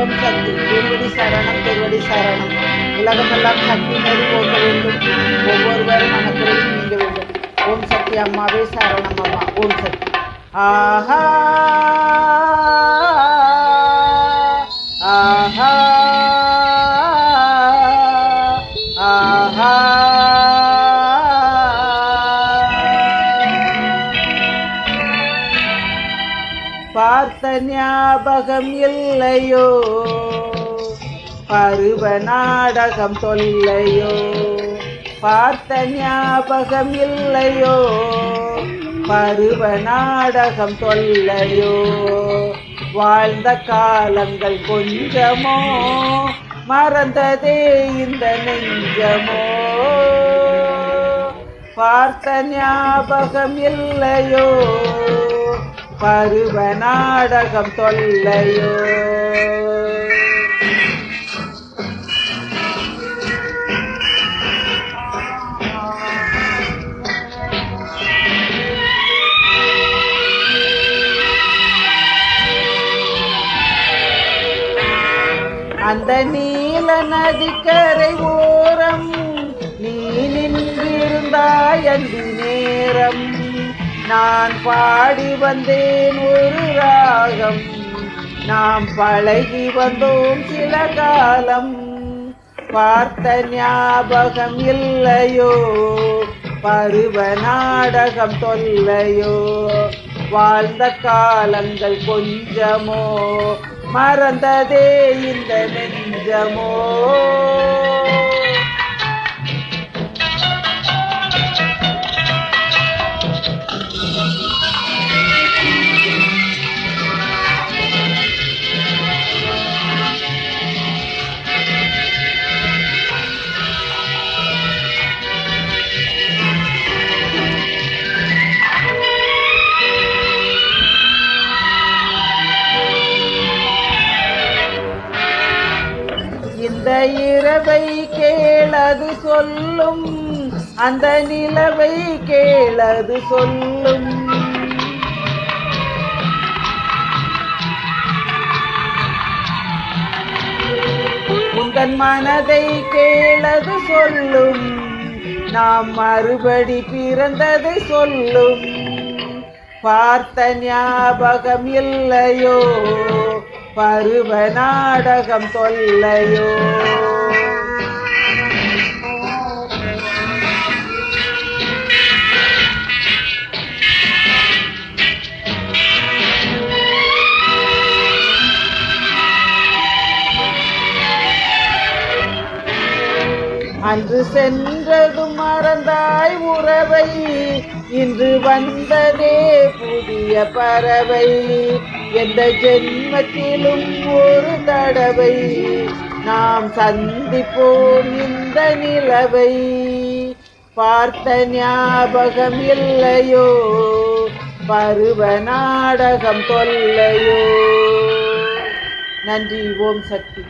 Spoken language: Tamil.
ஓம் சக்தி. திருவடி சரணம், திருவடி சரணம். உலகமெல்லாம் சக்தி நெறி போக வேண்டும். ஒவ்வொருவரும் மனக்குறை நீங்க வேண்டும். ஓம் சக்தி அம்மாவே சரணம் அம்மா. ஓம் சக்தி. ஆஹா ஆஹா ஆஹா. பார்த்த ஞாபகம் இல்லையோ, பருவ நாடகம் தொல்லையோ. பார்த்த ஞாபகம் இல்லையோ, பருவ நாடகம் தொல்லையோ. வாழ்ந்த காலங்கள் கொஞ்சமோ, மறந்ததே இந்த நெஞ்சமோ. பார்த்த ஞாபகம் இல்லையோ, பருவ நாடகம் தொல்லையோ. அந்த நீல நதிக்கரை ஓரம் நீ நின்றிருந்தாய் அந்தி நேரம். நான் பாடி வந்தேன் ஒரு ராகம், நாம் பழகி வந்தோம் சில காலம். பார்த்த ஞாபகம் இல்லையோ, பருவ நாடகம் தொல்லையோ. வாழ்ந்த காலங்கள் கொஞ்சமோ, மறந்ததே இந்த நெஞ்சமோ. இந்த இரவை கேளது சொல்லும், அந்த நிலவை கேளது சொல்லும். உந்தன் மனதை கேளது சொல்லும், நாம் மறுபடி பிறந்தது சொல்லும். பார்த்த ஞாபகம் இல்லையோ, பருவ நாடகம் தொல்லையோ. அன்று சென்றதும் மறந்தாய் உறவை, இன்று வந்ததே புதிய பறவை. எந்த ஜென்மத்திலும் ஒரு தடவை நாம் சந்திப்போம் இந்த நிலவை. பார்த்த ஞாபகம் இல்லையோ, பருவ நாடகம் தொல்லையோ. நன்றி. ஓம் சக்தி.